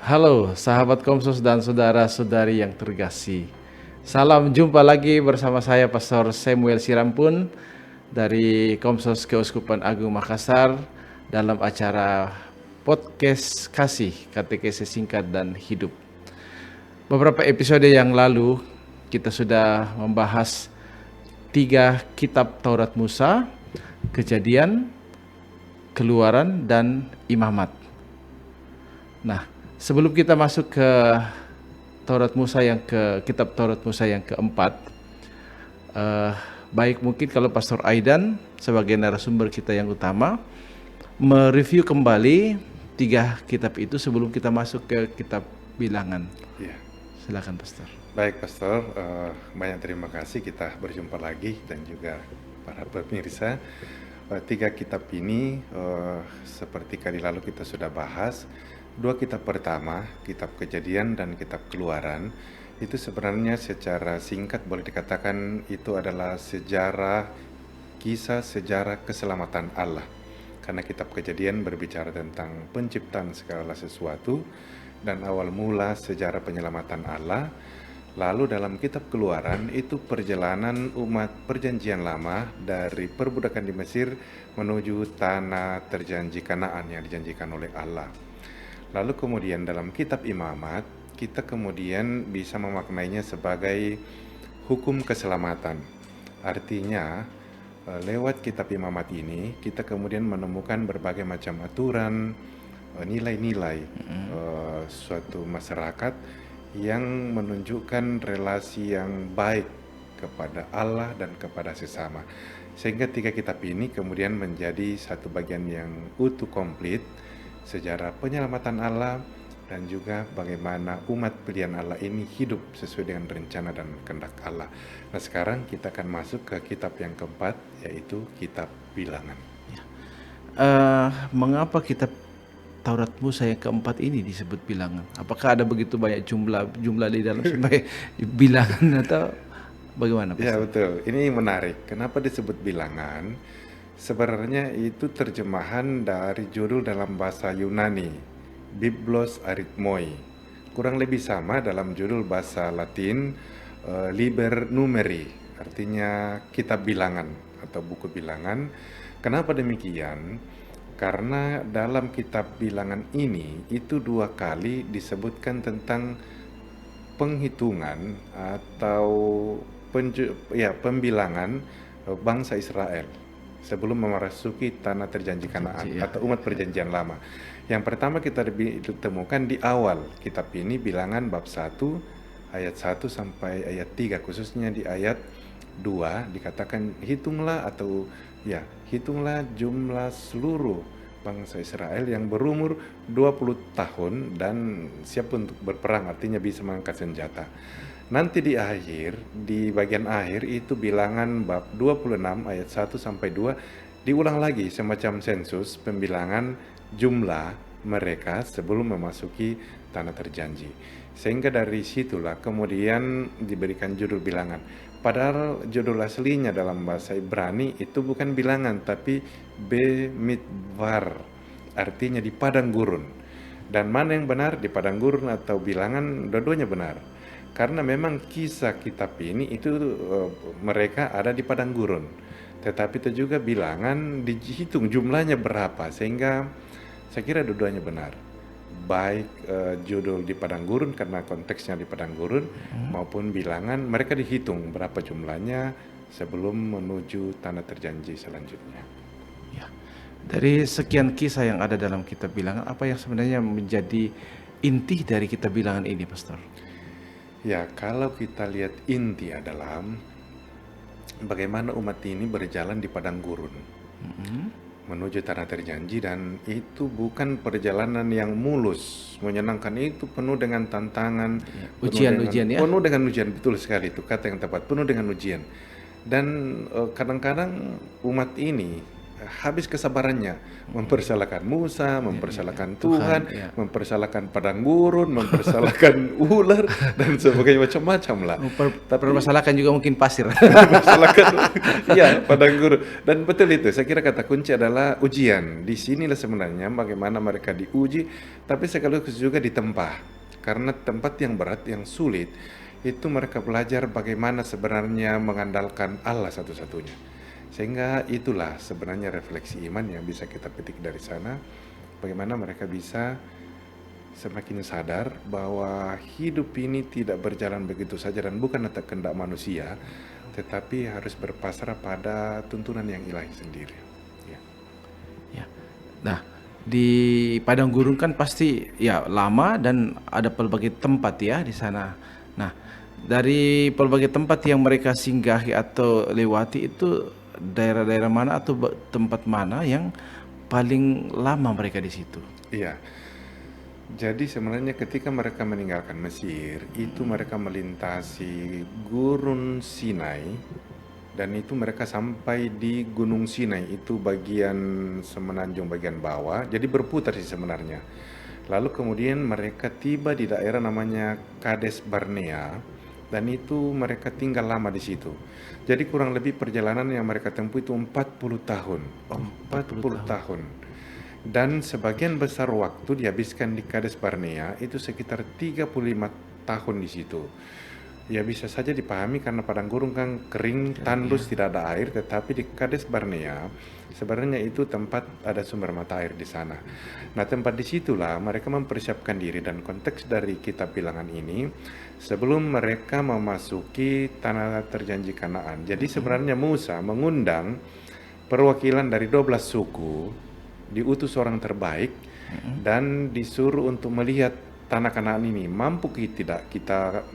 Halo sahabat Komsos dan saudara-saudari yang terkasih. Salam jumpa lagi bersama saya Pastor Samuel Sirampun dari Komsos Keuskupan Agung Makassar dalam acara podcast Kasih, Katekese Singkat dan Hidup. Beberapa episode yang lalu kita sudah membahas 3 kitab Taurat Musa, Kejadian, Keluaran, dan Imamat. Nah, sebelum kita masuk ke kitab Taurat Musa yang keempat, baik mungkin kalau Pastor Aidan sebagai narasumber kita yang utama mereview kembali 3 kitab itu sebelum kita masuk ke kitab Bilangan. Ya, Silakan Pastor. baik Pastor, banyak terima kasih kita berjumpa lagi dan juga para pemirsa. 3 kitab ini seperti kali lalu kita sudah bahas, 2 kitab pertama, kitab Kejadian dan kitab Keluaran, itu sebenarnya secara singkat boleh dikatakan itu adalah kisah sejarah keselamatan Allah. Karena kitab Kejadian berbicara tentang penciptaan segala sesuatu dan awal mula sejarah penyelamatan Allah. Lalu dalam kitab Keluaran itu perjalanan umat perjanjian lama dari perbudakan di Mesir menuju tanah terjanji Kanaan yang dijanjikan oleh Allah. Lalu kemudian dalam kitab Imamat kita kemudian bisa memaknainya sebagai hukum keselamatan. Artinya lewat kitab Imamat ini kita kemudian menemukan berbagai macam aturan, nilai-nilai suatu masyarakat yang menunjukkan relasi yang baik kepada Allah dan kepada sesama. Sehingga 3 kitab ini kemudian menjadi satu bagian yang utuh komplit, sejarah penyelamatan Allah dan juga bagaimana umat pilihan Allah ini hidup sesuai dengan rencana dan kehendak Allah. Nah, sekarang kita akan masuk ke kitab yang keempat, yaitu kitab Bilangan. Mengapa kitab Taurat Musa yang keempat ini disebut bilangan? Apakah ada begitu banyak jumlah di dalam sebagai bilangan atau bagaimana Pastor? Ya betul, ini menarik. Kenapa disebut bilangan? Sebenarnya itu terjemahan dari judul dalam bahasa Yunani, Biblos Arithmoi. Kurang lebih sama dalam judul bahasa Latin, Liber Numeri, artinya kitab bilangan atau buku bilangan. Kenapa demikian? Karena dalam kitab bilangan ini itu 2 kali disebutkan tentang penghitungan atau pembilangan bangsa Israel sebelum memasuki tanah terjanji Kanaan atau umat perjanjian lama. Yang pertama kita temukan di awal kitab ini, Bilangan bab 1 ayat 1 sampai ayat 3, khususnya di ayat 2 dikatakan hitunglah jumlah seluruh bangsa Israel yang berumur 20 tahun dan siap untuk berperang, artinya bisa mengangkat senjata. Nanti di bagian akhir itu Bilangan bab 26 ayat 1 sampai 2 diulang lagi semacam sensus pembilangan jumlah mereka sebelum memasuki tanah terjanji. Sehingga dari situlah kemudian diberikan judul bilangan. Padahal judul aslinya dalam bahasa Ibrani itu bukan bilangan tapi Bemidbar, artinya di padang gurun. Dan mana yang benar, di padang gurun atau bilangan, dua-duanya benar. Karena memang kisah kitab ini itu mereka ada di padang gurun. Tetapi itu juga bilangan dihitung jumlahnya berapa, sehingga saya kira dua-duanya benar. Baik judul di padang gurun karena konteksnya di padang gurun maupun bilangan mereka dihitung berapa jumlahnya sebelum menuju tanah terjanji selanjutnya. Ya. Dari sekian kisah yang ada dalam kitab Bilangan, apa yang sebenarnya menjadi inti dari kitab Bilangan ini, Pastor? Ya, kalau kita lihat inti adalah bagaimana umat ini berjalan di padang gurun menuju tanah terjanji, dan itu bukan perjalanan yang mulus, menyenangkan, itu penuh dengan tantangan, ujian-ujian ya. Penuh dengan ujian, betul sekali itu kata yang tepat, penuh dengan ujian. Dan kadang-kadang umat ini habis kesabarannya, mempersalahkan Musa, mempersalahkan Tuhan, ya. mempersalahkan padang gurun, mempersalahkan ular dan sebagainya macam-macam lah. Permasalahkan juga mungkin pasir. Mempersalahkan, ya, padang gurun. Dan betul itu, saya kira kata kunci adalah ujian. Di sinilah sebenarnya bagaimana mereka diuji, tapi sekaligus juga ditempa. Karena tempat yang berat, yang sulit, itu mereka belajar bagaimana sebenarnya mengandalkan Allah satu-satunya. Sehingga itulah sebenarnya refleksi iman yang bisa kita petik dari sana, bagaimana mereka bisa semakin sadar bahwa hidup ini tidak berjalan begitu saja dan bukan atas kehendak manusia, tetapi harus berpasrah pada tuntunan yang ilahi sendiri. Ya. Ya. Nah, di padang gurun kan pasti ya lama dan ada pelbagai tempat ya di sana. Nah, dari pelbagai tempat yang mereka singgahi atau lewati itu daerah-daerah mana atau tempat mana yang paling lama mereka di situ? Iya. Jadi sebenarnya ketika mereka meninggalkan Mesir, itu mereka melintasi Gurun Sinai dan itu mereka sampai di Gunung Sinai, itu bagian semenanjung bagian bawah, jadi berputar sih sebenarnya. Lalu kemudian mereka tiba di daerah namanya Kades Barnea dan itu mereka tinggal lama di situ. Jadi kurang lebih perjalanan yang mereka tempuh itu 40 tahun. 40 tahun. Dan sebagian besar waktu dihabiskan di Kades Barnea itu sekitar 35 tahun di situ. Ya bisa saja dipahami karena padang gurun kan kering, tandus, tidak ada air, tetapi di Kades Barnea sebenarnya itu tempat ada sumber mata air di sana. Nah, tempat disitulah mereka mempersiapkan diri dan konteks dari kitab Bilangan ini sebelum mereka memasuki tanah terjanji Kanaan. Jadi sebenarnya Musa mengundang perwakilan dari 12 suku, diutus orang terbaik dan disuruh untuk melihat tanah Kanaan ini mampu tidak kita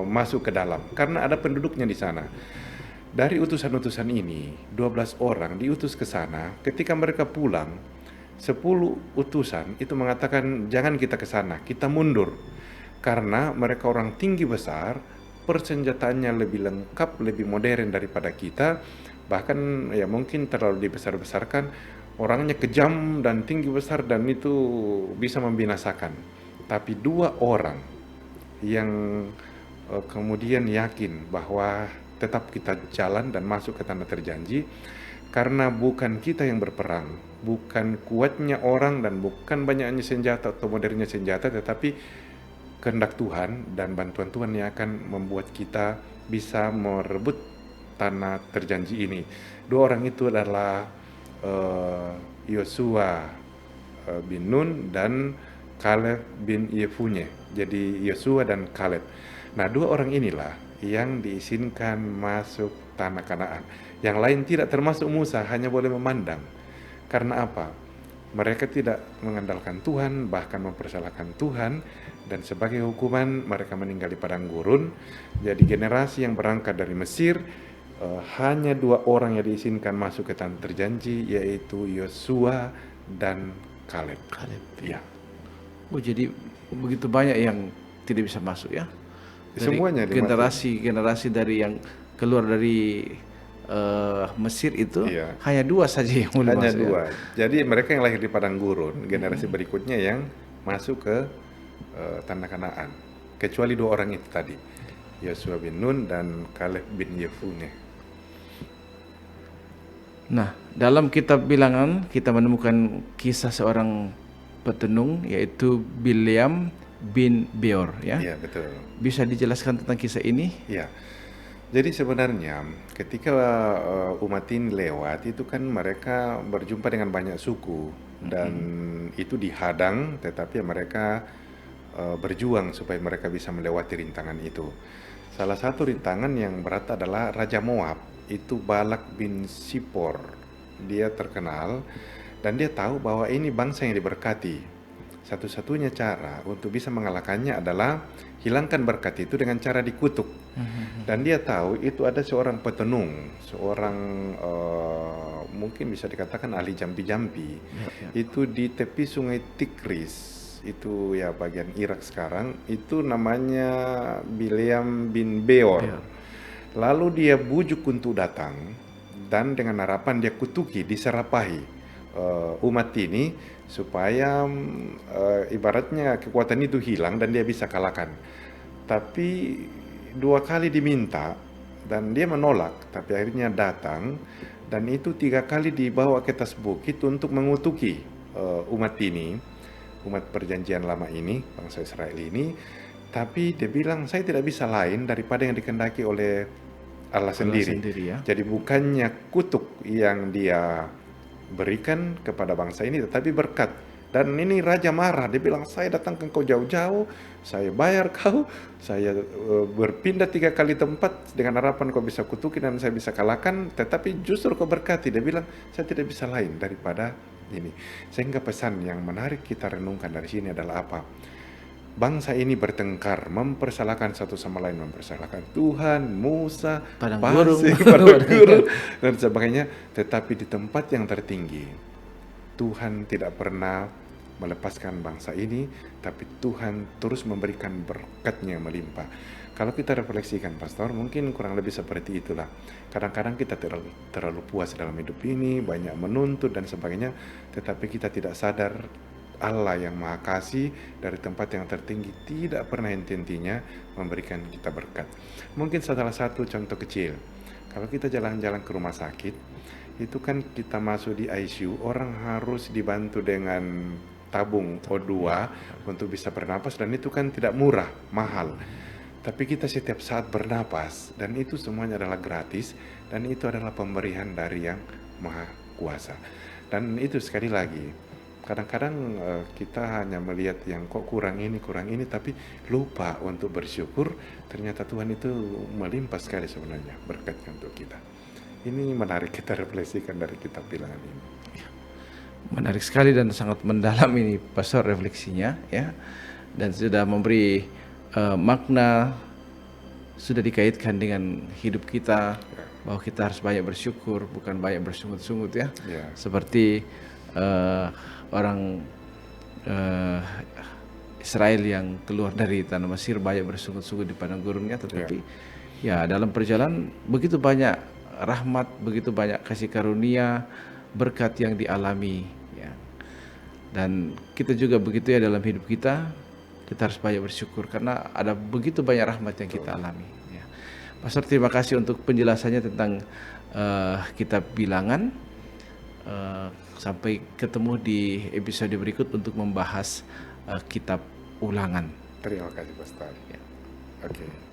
masuk ke dalam karena ada penduduknya di sana. Dari utusan-utusan ini 12 orang diutus ke sana. Ketika mereka pulang 10 utusan itu mengatakan jangan kita ke sana, kita mundur karena mereka orang tinggi besar, persenjataannya lebih lengkap, lebih modern daripada kita, bahkan ya mungkin terlalu dibesar-besarkan, orangnya kejam dan tinggi besar dan itu bisa membinasakan. Tapi 2 orang yang kemudian yakin bahwa tetap kita jalan dan masuk ke tanah terjanji karena bukan kita yang berperang, bukan kuatnya orang dan bukan banyaknya senjata atau modernnya senjata, tetapi kehendak Tuhan dan bantuan Tuhan yang akan membuat kita bisa merebut tanah terjanji ini. 2 orang itu adalah Yosua bin Nun dan Kaleb bin Yefune. Jadi Yosua dan Kaleb. Nah, 2 orang inilah yang diizinkan masuk tanah Kanaan. Yang lain tidak, termasuk Musa, hanya boleh memandang. Karena apa? Mereka tidak mengandalkan Tuhan, bahkan mempersalahkan Tuhan, dan sebagai hukuman mereka meninggal di padang gurun. Jadi generasi yang berangkat dari Mesir, hanya 2 orang yang diizinkan masuk ke tanah terjanji, yaitu Yosua dan Kaleb. Ya. Oh, jadi begitu banyak yang tidak bisa masuk ya? Dari Semuanya generasi dari yang keluar dari Mesir itu hanya 2 saja yang boleh hanya masuk. 2. Jadi mereka yang lahir di padang gurun, generasi berikutnya yang masuk ke tanah Kanaan. Kecuali 2 orang itu tadi, Yosua bin Nun dan Kaleb bin Yefune. Nah, dalam kitab Bilangan kita menemukan kisah seorang petenung yaitu Bileam bin Beor ya. Iya, betul. Bisa dijelaskan tentang kisah ini? Iya. Jadi sebenarnya ketika umat ini lewat itu kan mereka berjumpa dengan banyak suku dan itu dihadang, tetapi mereka berjuang supaya mereka bisa melewati rintangan itu. Salah satu rintangan yang berat adalah Raja Moab, itu Balak bin Sipor. Dia terkenal dan dia tahu bahwa ini bangsa yang diberkati. Satu-satunya cara untuk bisa mengalahkannya adalah hilangkan berkat itu dengan cara dikutuk. Dan dia tahu itu ada seorang petenung, seorang mungkin bisa dikatakan ahli jampi-jampi. Itu di tepi sungai Tigris, itu ya bagian Irak sekarang, itu namanya Bileam bin Beor. Lalu dia bujuk untuk datang dan dengan harapan dia kutuki, diserapahi umat ini supaya ibaratnya kekuatan itu hilang dan dia bisa kalahkan. Tapi 2 kali diminta dan dia menolak, tapi akhirnya datang dan itu 3 kali dibawa ke atas bukit untuk mengutuki umat ini, umat perjanjian lama ini, bangsa Israel ini. Tapi dia bilang, saya tidak bisa lain daripada yang dikehendaki oleh Allah sendiri. ya. Jadi bukannya kutuk yang dia berikan kepada bangsa ini, tetapi berkat. Dan ini raja marah, dia bilang, saya datang ke engkau jauh-jauh, saya bayar kau, saya berpindah 3 kali tempat dengan harapan kau bisa kutuki dan saya bisa kalahkan, tetapi justru kau berkati. Dia bilang, saya tidak bisa lain daripada ini. Sehingga pesan yang menarik kita renungkan dari sini adalah apa? Bangsa ini bertengkar, mempersalahkan satu sama lain, mempersalahkan Tuhan, Musa, Padang pasir, gurun. padang gurun, dan sebagainya. Tetapi di tempat yang tertinggi, Tuhan tidak pernah melepaskan bangsa ini, tapi Tuhan terus memberikan berkat-Nya melimpah. Kalau kita refleksikan, Pastor, mungkin kurang lebih seperti itulah. Kadang-kadang kita terlalu puas dalam hidup ini, banyak menuntut dan sebagainya, tetapi kita tidak sadar Allah yang Maha Kasih dari tempat yang tertinggi tidak pernah henti-hentinya memberikan kita berkat. Mungkin salah satu contoh kecil, kalau kita jalan-jalan ke rumah sakit, itu kan kita masuk di ICU, orang harus dibantu dengan tabung O2 untuk bisa bernapas, dan itu kan tidak murah, mahal. Tapi kita setiap saat bernapas, dan itu semuanya adalah gratis, dan itu adalah pemberian dari yang Maha Kuasa. Dan itu sekali lagi, kadang-kadang kita hanya melihat yang kok kurang ini, tapi lupa untuk bersyukur. Ternyata Tuhan itu melimpah sekali sebenarnya berkatnya untuk kita. Ini menarik kita refleksikan dari kitab Bilangan ini. Menarik sekali dan sangat mendalam ini Pastor refleksinya ya. Dan sudah memberi makna, sudah dikaitkan dengan hidup kita, bahwa kita harus banyak bersyukur, bukan banyak bersungut-sungut ya. Seperti orang Israel yang keluar dari tanah Mesir banyak bersungut-sungut di padang gurunnya, tetapi ya dalam perjalanan begitu banyak rahmat, begitu banyak kasih karunia, berkat yang dialami ya. Dan kita juga begitu ya dalam hidup kita harus banyak bersyukur karena ada begitu banyak rahmat yang kita alami ya. Pastor, terima kasih untuk penjelasannya tentang kitab Bilangan. Sampai ketemu di episode berikut untuk membahas kitab Ulangan. Terima kasih, Pastor. Oke.